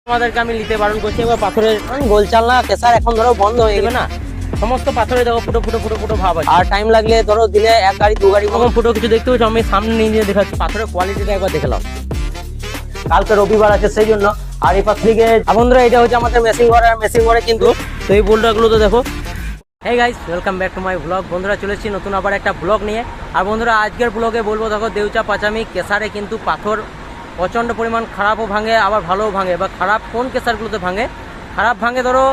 আমাদেরকে আমি নিতে বারণ করছি। এবার পাথরের গোলচাল না কেসার এখন ধরো বন্ধ হয়ে যাবে না, সমস্ত পাথরে দেখো ফুটো ফুটো ফুটো ফুটো ভাব আছে। আর টাইম লাগলে ধরো দিলে এক গাড়ি দু গাড়ি কখন ফুটো কিছু দেখতে পাচ্ছি। আমি সামনে নিয়ে দেখাচ্ছি পাথরের কোয়ালিটিটা একবার দেখলাম। কালকে রবিবার আছে সেই জন্য। আর এই পাশ থেকে বন্ধুরা এটা হচ্ছে আমাদের মেশিন ঘর, আর মেশিন ঘরে কিন্তু তো এই বোল্ডারগুলো তো দেখো। Hey guys, welcome back to my blog. বন্ধুরা চলে এসেছি নতুন আবার একটা ব্লগ নিয়ে। আর বন্ধুরা আজকের ব্লগে বলবো দেখো দেউচা পাচামি কেসারে কিন্তু পাথর প্রচণ্ড পরিমাণ খারাপও ভাঙে আবার ভালোও ভাঙে। বা খারাপ কোন কেসারগুলোতে ভাঙে? খারাপ ভাঙে ধরো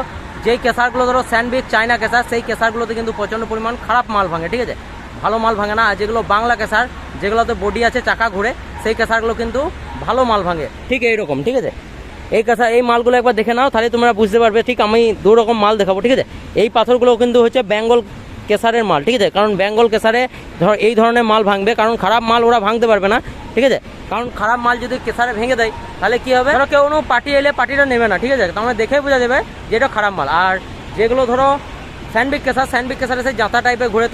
যেই কেসারগুলো ধরো স্যান্ডউইচ চায়না কেসার, সেই কেসারগুলোতে কিন্তু প্রচণ্ড পরিমাণ খারাপ মাল ভাঙে, ঠিক আছে, ভালো মাল ভাঙে না। আর যেগুলো বাংলা কেসার, যেগুলোতে বডি আছে চাকা ঘুরে, সেই কেসারগুলো কিন্তু ভালো মাল ভাঙে। ঠিক এইরকম, ঠিক আছে। এই কেসার এই মালগুলো একবার দেখে নাও, তাহলে তোমরা বুঝতে পারবে। ঠিক আমি দু রকম মাল দেখাবো, ঠিক আছে। এই পাথরগুলো কিন্তু হচ্ছে বেঙ্গল কেসারের মাল, ঠিক আছে। কারণ বেঙ্গল কেসারে ধর এই ধরনের মাল ভাঙবে, কারণ খারাপ মাল ওরা ভাঙতে পারবে না, ঠিক আছে। কারণ খারাপ মাল যদি কেসারে ভেঙে দেয় তাহলে কী হবে, ধরো কেউ পার্টি এলে পার্টিটা নেবে না, ঠিক আছে। তোমরা দেখেই বোঝা যাবে যে এটা খারাপ মাল। আর যেগুলো ধরো স্যান্ডউইচ কেসার, স্যান্ডউইচ কেসারে সেই জাঁতা টাইপের ঘুরে,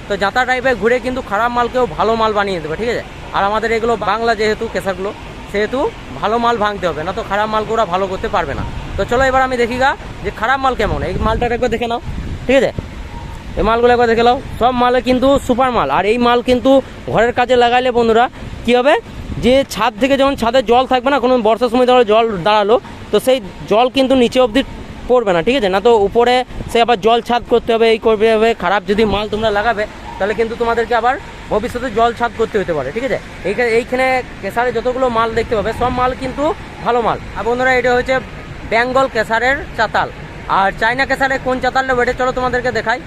তো জাঁতা টাইপের ঘুরে কিন্তু খারাপ মালকেও ভালো মাল বানিয়ে দেবে, ঠিক আছে। আর আমাদের এগুলো বাংলা যেহেতু কেসারগুলো, সেহেতু ভালো মাল ভাঙতে হবে, না তো খারাপ মালকে ওরা ভালো করতে পারবে না। তো চলো এবার আমি দেখি গা যে খারাপ মাল কেমন। এই মালটার একবার দেখে নাও, ঠিক আছে। এই মালগুলো একবার দেখে নাও, সব মালে কিন্তু সুপার মাল। আর এই মাল কিন্তু ঘরের কাজে লাগাইলে বন্ধুরা কী হবে, যে ছাদ থেকে যখন ছাদে জল থাকবে না, কোনো বর্ষার সময় ধরো জল দাঁড়ালো, তো সেই জল কিন্তু নিচে অবধি পড়বে না, ঠিক আছে। না তো উপরে সে আবার জল ছাদ করতে হবে, এই করবে হবে। খারাপ যদি মাল তোমরা লাগাবে তাহলে কিন্তু তোমাদেরকে আবার ভবিষ্যতে জল ছাদ করতে হতে পারে, ঠিক আছে। এইখানে কেসারে যতগুলো মাল দেখতে পাবে সব মাল কিন্তু ভালো মাল। আর বন্ধুরা এটা হচ্ছে বেঙ্গল কেসারের চাতাল। আর চায়না কেসারে কোন চাতালটা বেটে চলো তোমাদেরকে দেখাই।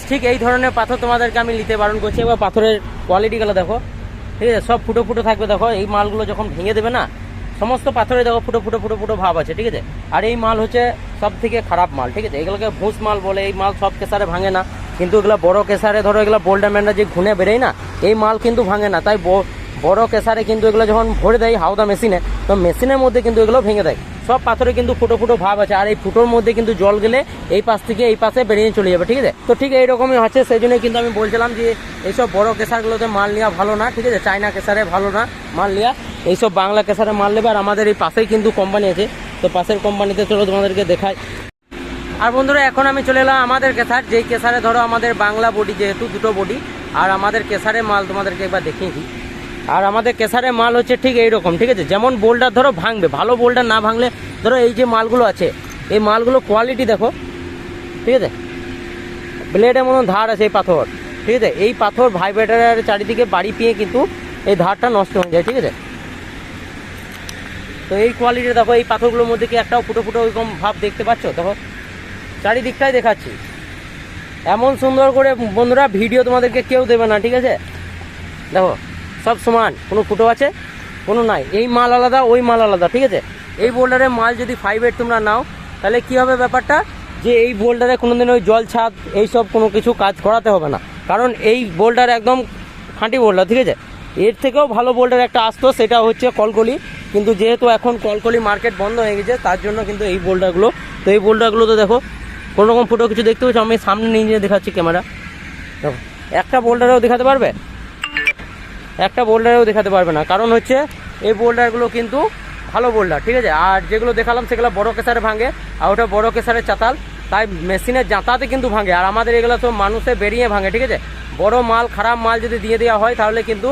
ঠিক এই ধরনের পাথর তোমাদেরকে আমি নিতে বারণ করছি। এবার পাথরের কোয়ালিটিগুলো দেখো, ঠিক আছে, সব ফুটো ফুটো থাকবে। দেখো এই মালগুলো যখন ভেঙে দেবে না, সমস্ত পাথরে দেখো ফুটো ফুটো ফুটো ফুটো ভাব আছে, ঠিক আছে। আর এই মাল হচ্ছে সব থেকে খারাপ মাল, ঠিক আছে। এগুলোকে ভুস মাল বলে। এই মাল সব কেসারে ভাঙে না, কিন্তু এগুলো বড় কেসারে ধরো এগুলো বোল্ডার ম্যানরা যে ঘুনে বেরোয় না, এই মাল কিন্তু ভাঙে না। তাই বড় কেসারে কিন্তু এগুলো যখন ভরে দেয় হাওদা মেশিনে, তো মেশিনের মধ্যে কিন্তু এগুলো ভেঙে দেয়। সব পাথরে কিন্তু ফুটো ফুটো ভাব আছে। আর এই ফুটোর মধ্যে কিন্তু জল গেলে এই পাশ থেকে এই পাশে বেরিয়ে চলে যাবে, ঠিক আছে। তো ঠিক এইরকমই হচ্ছে, সেই জন্যই কিন্তু আমি বলছিলাম যে এইসব বড় কেসারগুলোতে মাল নেওয়া ভালো না, ঠিক আছে। চায়না কেসারে ভালো না মাল নেওয়া, এইসব বাংলা কেসারে মাল নেবে। আর আমাদের এই পাশেই কিন্তু কোম্পানি আছে, তো পাশের কোম্পানিতে চলো তোমাদেরকে দেখাই। আর বন্ধুরা এখন আমি চলে এলাম আমাদের কেসার, যেই কেসারে ধরো আমাদের বাংলা বডি, যেহেতু দুটো বডি। আর আমাদের কেসারের মাল তোমাদেরকে একবার দেখিয়ে দিই। আর আমাদের কেসারের মাল হচ্ছে ঠিক এইরকম, ঠিক আছে। যেমন বোল্ডার ধরো ভাঙবে, ভালো বোল্ডার না ভাঙলে ধরো এই যে মালগুলো আছে, এই মালগুলো কোয়ালিটি দেখো, ঠিক আছে। ব্লেডের মতন ধার আছে এই পাথর, ঠিক আছে। এই পাথর ভাইব্রেটারের চারিদিকে বাড়ি পেয়ে কিন্তু এই ধারটা নষ্ট হয়ে যায়, ঠিক আছে। তো এই কোয়ালিটি দেখো, এই পাথরগুলোর মধ্যে কি একটাও ফুটো ফুটো ওইরকম ভাব দেখতে পাচ্ছ? দেখো চারিদিকটাই দেখাচ্ছি, এমন সুন্দর করে বন্ধুরা ভিডিও তোমাদেরকে কেউ দেবে না, ঠিক আছে। দেখো সব সমান, কোনো ফুটো আছে কোনো নাই। এই মাল আলাদা, ওই মাল আলাদা, ঠিক আছে। এই বোল্ডারের মাল যদি 5-8 তোমরা নাও তাহলে কি হবে ব্যাপারটা, যে এই বোল্ডারে কোনোদিন ওই জল ছাদ এইসব কোনো কিছু কাজ করাতে হবে না, কারণ এই বোল্ডার একদম খাঁটি বোল্ডার, ঠিক আছে। এর থেকেও ভালো বোল্ডার একটা আসতো, সেটা হচ্ছে কলকলি। কিন্তু যেহেতু এখন কলকলি মার্কেট বন্ধ হয়ে গেছে, তার জন্য কিন্তু এই বোল্ডারগুলো, তো এই বোল্ডারগুলো তো দেখো কোনো রকম ফুটো কিছু দেখতে পাচ্ছি। আমি সামনে নিয়ে দেখাচ্ছি ক্যামেরা, দেখো একটা বোল্ডারেও দেখাতে পারবে, একটা বোল্ডারেও দেখাতে পারবে না। কারণ হচ্ছে এই বোল্ডারগুলো কিন্তু ভালো বোল্ডার, ঠিক আছে। আর যেগুলো দেখালাম সেগুলো বড় কেসারে ভাঙে, আর ওটা বড় কেসারের চাতাল, তাই মেশিনের জাঁতাতে কিন্তু ভাঙে। আর আমাদের এগুলো তো মানুষে বেরিয়ে ভাঙে, ঠিক আছে। বড় মাল খারাপ মাল যদি দিয়ে দেওয়া হয় তাহলে কিন্তু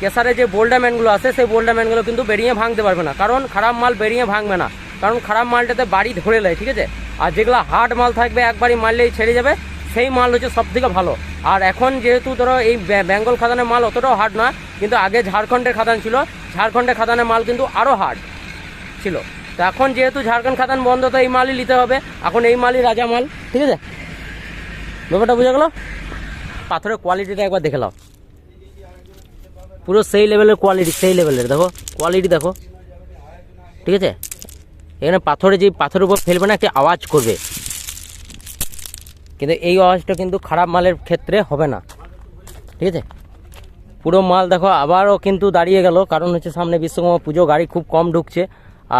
কেসারে যে বোল্ডারম্যানগুলো আছে সেই বোল্ডারম্যানগুলো কিন্তু বেরিয়ে ভাঙতে পারবে না, কারণ খারাপ মাল বেরিয়ে ভাঙবে না, কারণ খারাপ মালটাতে বাড়ি ধরে নেয়, ঠিক আছে। আর যেগুলো হার্ড মাল থাকবে একবারই মারলেই ছেড়ে যাবে, সেই মাল হচ্ছে সব থেকে ভালো। আর এখন যেহেতু ধরো এই বেঙ্গল খাদানের মাল অতটাও হার্ড না, কিন্তু আগে ঝাড়খণ্ডের খাদান ছিল, ঝাড়খণ্ডের খাদানের মাল কিন্তু আরও হার্ড ছিল। তো এখন যেহেতু ঝাড়খণ্ড খাদান বন্ধ, তো এই মালই নিতে হবে, এখন এই মালই রাজা মাল, ঠিক আছে। ব্যাপারটা বুঝে গেল। পাথরের কোয়ালিটিটা একবার দেখে নাও, পুরো সেই লেভেলের কোয়ালিটি, সেই লেভেলের দেখো কোয়ালিটি দেখো, ঠিক আছে। এখানে পাথরে যে পাথরের উপর ফেলবে না একটা আওয়াজ করবে, কিন্তু এই আওয়াজটা কিন্তু খারাপ মালের ক্ষেত্রে হবে না, ঠিক আছে। পুরো মাল দেখো আবারও কিন্তু দাঁড়িয়ে গেল, কারণ হচ্ছে সামনে বিশ্বকর্মা পুজো, গাড়ি খুব কম ঢুকছে।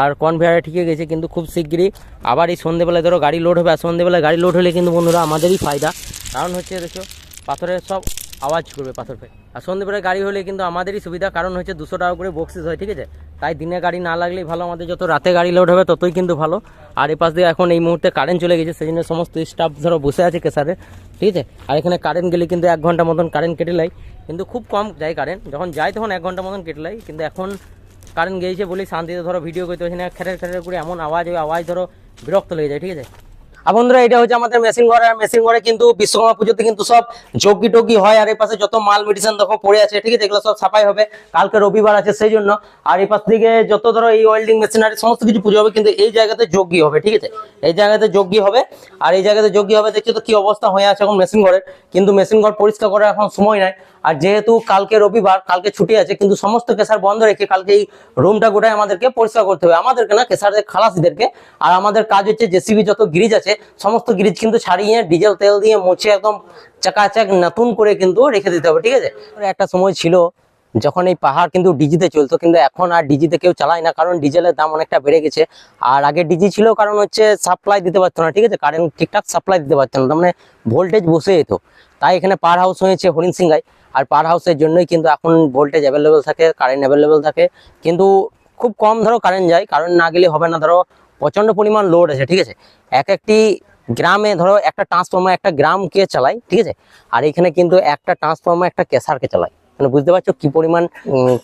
আর কনভেয়ারে ঠিকই গেছে, কিন্তু খুব শিগগিরই আবার এই সন্ধ্যেবেলায় ধরো গাড়ি লোড হবে। আর সন্ধ্যেবেলায় গাড়ি লোড হলে কিন্তু বন্ধুরা আমাদেরই ফায়দা, কারণ হচ্ছে দেখো পাথরের সব আওয়াজ করবে পাথর ফেলে। আর সন্ধ্যেবেলায় গাড়ি হলে কিন্তু আমাদেরই সুবিধা, কারণ হচ্ছে 200 টাকা করে বক্সিস হয়, ঠিক আছে। তাই দিনে গাড়ি না লাগলেই ভালো, আমাদের যত রাতে গাড়ি লোড হবে ততই কিন্তু ভালো। আর এই পাশ দিয়ে এখন এই মুহূর্তে কারেন্ট চলে গেছে, সেই জন্য সমস্ত স্টাফ ধরো বসে আছে কেসারে, ঠিক আছে। আর এখানে কারেন্ট গেলে কিন্তু 1 ঘন্টা মতন কারেন্ট কেটে লাই, কিন্তু খুব কম যায় কারেন্ট, যখন যায় তখন 1 ঘন্টা মতন কেটে লাই। কিন্তু এখন কারেন্ট গিয়েছে বলেই শান্তিতে ধরো ভিডিও করতে পারছি না, খেটের খেটের করে এমন আওয়াজ, ওই আওয়াজ ধরো বিরক্ত লেগে যায়, ঠিক আছে। আর বন্ধুরা এটা হচ্ছে আমাদের মেশিন ঘর, আর মেশিন ঘরে কিন্তু বিশ্বকর্মা পুজোতে কিন্তু সব যজ্ঞি টজ্ঞি হয়। আর এই পাশে যত মাল মেডিসিন দেখো পড়ে আছে, ঠিক আছে, এগুলো সব সাফাই হবে, কালকে রবিবার আছে সেই জন্য। আর এই পাশ থেকে যত ধরো এই ওয়েল্ডিং মেশিনারি সমস্ত কিছু পুজো হবে, কিন্তু এই জায়গাতে যজ্ঞি হবে, ঠিক আছে, এই জায়গাতে যজ্ঞি হবে। আর এই জায়গাতে যজ্ঞি হবে, দেখছো তো কি অবস্থা হয়ে আছে এখন মেশিন ঘরের, কিন্তু মেশিন ঘর পরিষ্কার করার এখন সময় নাই। আর যেহেতু কালকে রবিবার, কালকে ছুটি আছে, কিন্তু সমস্ত কেসার বন্ধ রেখে কালকে এই রুমটা গোটাই আমাদেরকে পরিষ্কার করতে হবে, আমাদেরকে না, কেসারদের খালাসিদেরকে। আর আমাদের কাজ হচ্ছে জেসিবি যত গ্রিজ আছে সমস্ত গ্রিজ কিন্তু ছাড়িয়ে ডিজেল তেল দিয়ে মুছে একদম চাকাচাক নতুন করে কিন্তু রেখে দিতে হবে, ঠিক আছে। একটা সময় ছিল যখন এই পাহাড় কিন্তু ডিজিতে চলতো, কিন্তু এখন আর ডিজিতে কেউ চালায় না, কারণ ডিজেলের দাম অনেকটা বেড়ে গেছে। আর আগে ডিজি ছিল কারণ হচ্ছে সাপ্লাই দিতে পারতো না, ঠিক আছে, কারেন্ট ঠিকঠাক সাপ্লাই দিতে পারতো না, তার মানে ভোল্টেজ বসে যেত। তাই এখানে পাওয়ার হাউস হয়েছে হরিণ সিংহাই, আর পাওয়ার হাউসের জন্যই কিন্তু এখন ভোল্টেজ অ্যাভেলেবেল থাকে, কারেন্ট অ্যাভেলেবেল থাকে, কিন্তু খুব কম ধরো কারেন্ট যায়, কারেন্ট না গেলে হবে না, ধরো প্রচন্ড পরিমাণ লোড আছে, ঠিক আছে। একটি গ্রামে ধরো একটা ট্রান্সফর্মার একটা গ্রামকে চালায়, ঠিক আছে, আর এখানে কিন্তু একটা ট্রান্সফর্মার একটা কেসারকে চালায়, মানে বুঝতে পারছো কি পরিমাণ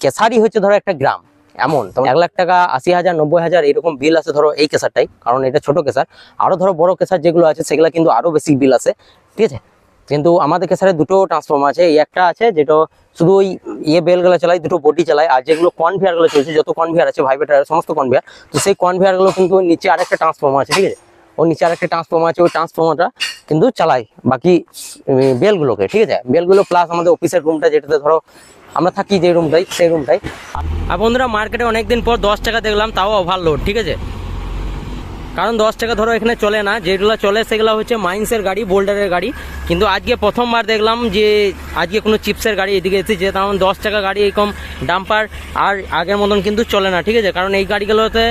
কেসারই হচ্ছে ধরো একটা গ্রাম। এমন তোমার 1 লাখ টাকা 80,000 90,000 এরকম বিল আছে ধরো এই কেসারটাই, কারণ এটা ছোট কেসার। আরো ধরো বড় কেসার যেগুলো আছে সেগুলো কিন্তু আরো বেশি বিল আছে, ঠিক আছে। কিন্তু আমাদের কেসারে দুটো ট্রান্সফর্মার আছে, এই একটা আছে যেটা শুধু ওই বেলগুলো চালায়, দুটো বডি চালায়, আর যেগুলো কনভেয়ার গুলো চলছে, যত কনভেয়ার আছে ভাইব্রেটার সমস্ত কনভেয়ার, তো সেই কনভেয়ার গুলো কিন্তু নিচে আরেকটা ট্রান্সফর্মার আছে, ঠিক আছে, ওর নিচে আরেকটা ট্রান্সফর্মার আছে, ওই ট্রান্সফর্মারটা কিন্তু চালায় বাকি বেলগুলোকে, ঠিক আছে, বেলগুলো প্লাস আমাদের অফিসের রুমটা যেটাতে ধরো আমরা থাকি যে রুমটাই, সেই রুমটাই। আর বন্ধুরা মার্কেটে অনেকদিন পর 10 টাকা দেখলাম, তাও ওভারলোড, ঠিক আছে, কারণ 10 টাকা ধরো এখানে চলে না, যেগুলো চলে সেগুলো হচ্ছে মাইন্সের গাড়ি, বোল্ডারের গাড়ি। কিন্তু আজকে প্রথমবার দেখলাম যে আজকে কোনো চিপসের গাড়ি এদিকে এসেছে, তেমন 10 টাকা গাড়ি এরকম ডাম্পার আর আগের মতন কিন্তু চলে না, ঠিক আছে, কারণ এই গাড়িগুলোতে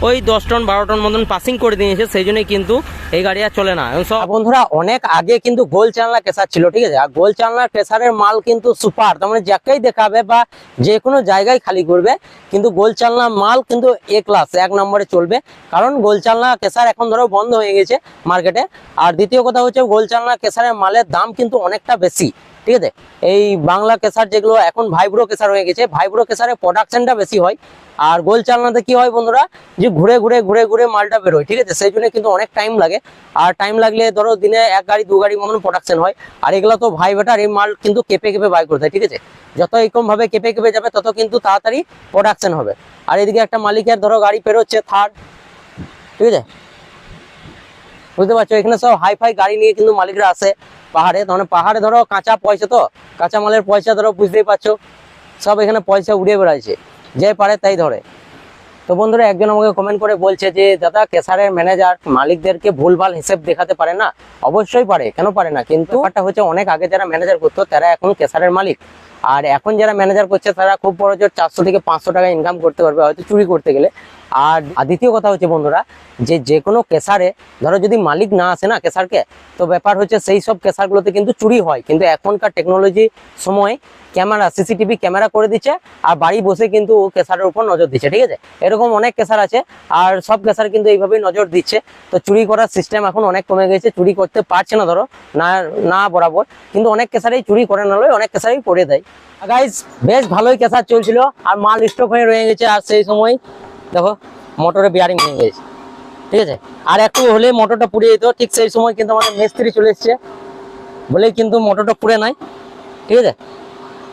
ওই 10 টন 12 টন মতন পাসিং করে দিয়েছে, সেই জন্যই কিন্তু এই গাড়ি আর চলে না। এবং সব বন্ধুরা অনেক আগে কিন্তু গোল চালনা কেসার ছিল, ঠিক আছে, আর গোল চালনার কেসারের মাল কিন্তু সুপার, তার মানে যাকেই দেখাবে বা যে কোনো জায়গায় খালি করবে, কিন্তু গোল চালনা মাল কিন্তু এ ক্লাস 1 নম্বরে চলবে, কারণ গোল চালনা কেসার এখন ধরো বন্ধ হয়ে গেছে মার্কেটে। আর দ্বিতীয় কথা হচ্ছে গোল চালনা কেসারের মালের দাম কিন্তু অনেকটা বেশি, ঠিক আছে। এই বাংলা কেসার যেগুলো এখন ভাইব্রো কেসার হয়ে গেছে, ভাইব্রো কেসারের প্রোডাকশনটা বেশি হয়, আর গোল চালনাতে কি হয় বন্ধুরা, যে ঘুরে ঘুরে ঘুরে ঘুরে মালটা বেরোয়, ঠিক আছে, সেই জন্য কিন্তু অনেক টাইম লাগে। আর টাইম লাগলে ধরো দিনে 1 গাড়ি 2 গাড়ি মতন প্রোডাকশন হয়। আর এগুলো তো ভাইব্রেটার, এই মাল কিন্তু কেঁপে কেঁপে বাই করতে হয়, ঠিক আছে, যত এরকম ভাবে কেঁপে কেঁপে যাবে তত কিন্তু তাড়াতাড়ি প্রোডাকশন হবে। আর এদিকে একটা মালিকের ধরো গাড়ি পেরোচ্ছে থার্ড, ঠিক আছে, বুঝতে পারছো, এখানে সব হাইফাই গাড়ি নিয়ে কিন্তু মালিকরা আসে পাহাড়ে, মানে পাহাড়ে ধরো কাঁচা পয়সা, তো কাঁচা মালের পয়সা ধরো বুঝতেই পারছো, সব এখানে পয়সা উড়িয়ে বেড়াইছে, যে পারে তাই ধরে। তো বন্ধুরা একজন আমাকে কমেন্ট করে বলছে যে দাদা কেসারের ম্যানেজার মালিকদেরকে ভুলভাল হিসেব দেখাতে পারে না? অবশ্যই পারে, কেন পারে না, কিন্তু ব্যাপারটা হচ্ছে অনেক আগে যারা ম্যানেজার করতো তারা এখন কেসারের মালিক, আর এখন যারা ম্যানেজার করছে তারা খুব বড় জোর 400 থেকে 500 টাকা ইনকাম করতে পারবে হয়তো চুরি করতে গেলে। আর দ্বিতীয় কথা হচ্ছে বন্ধুরা, যে কোনো কেসারে ধরো যদি মালিক না আসে না কেসারকে, তো ব্যাপার হচ্ছে সেই সব কেসারগুলোতে কিন্তু চুরি হয়। কিন্তু এখনকার টেকনোলজি সময় ক্যামেরা, সিসিটিভি ক্যামেরা করে দিচ্ছে, আর বাড়ি বসে কিন্তু কেসারের উপর নজর দিচ্ছে, ঠিক আছে। এরকম অনেক কেসার আছে, আর সব কেসার কিন্তু এইভাবেই নজর দিচ্ছে। তো চুরি করার সিস্টেম এখন অনেক কমে গেছে, চুরি করতে পারছে না ধরো না বরাবর, কিন্তু অনেক কেসারেই চুরি করে না, অনেক কেসারেই করে দেয়। গাইস বেশ ভালোই কেসার চলছিল, আর মাল স্টক হয়ে রয়ে গেছে। আর সেই সময় দেখো মোটরে বিয়ারিং ভেঙে গেছে, ঠিক আছে, আর একটু হলে মোটরটা পুড়ে যেত। ঠিক সেই সময় কিন্তু আমাদের মিস্ত্রি চলে এসছে বলেই কিন্তু মোটরটা পুড়ে নাই, ঠিক আছে।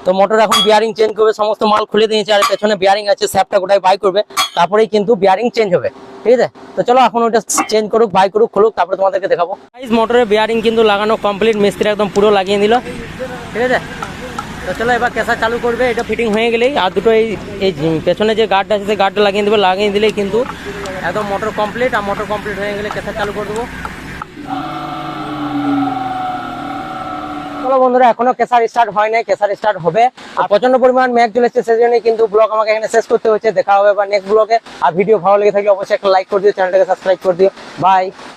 তো মোটর এখন বিয়ারিং চেঞ্জ করবে, সমস্ত মাল খুলে দিয়েছে, আর পেছনে বিয়ারিং আছে, স্যাপটা গোটাই বাই করবে, তারপরেই কিন্তু বিয়ারিং চেঞ্জ হবে, ঠিক আছে। তো চলো এখন ওটা চেঞ্জ করুক, বাই করুক, খুলুক, তারপরে তোমাদেরকে দেখাবো। গাইস মোটরের বিয়ারিং কিন্তু লাগানো কমপ্লিট, মিস্ত্রি একদম পুরো লাগিয়ে দিল, ঠিক আছে। তো চলো এবার কেসার চালু করবে, এটা ফিটিং হয়ে গেলেই আর দুটো এই পেছনে যে গার্ডটা আছে সেই গার্ডটা লাগিয়ে দেবে, লাগিয়ে দিলেই কিন্তু একদম মোটর কমপ্লিট। আর মোটর কমপ্লিট হয়ে গেলে কেসার চালু করে দেবো। চলো বন্ধুরা এখনো কেসার স্টার্ট হয় নাই, কেসার স্টার্ট হবে। আর প্রচন্ড পরিমাণ মেঘ চলেছে, সেই জন্য কিন্তু ব্লগ আমাকে এখানে শেষ করতে হচ্ছে। দেখা হবে বা নেক্সট ব্লগে। আর ভিডিও ভালো লেগে থাকলে অবশ্যই একটা লাইক করে দিও, চ্যানেলটাকে সাবস্ক্রাইব করে দিও। বাই।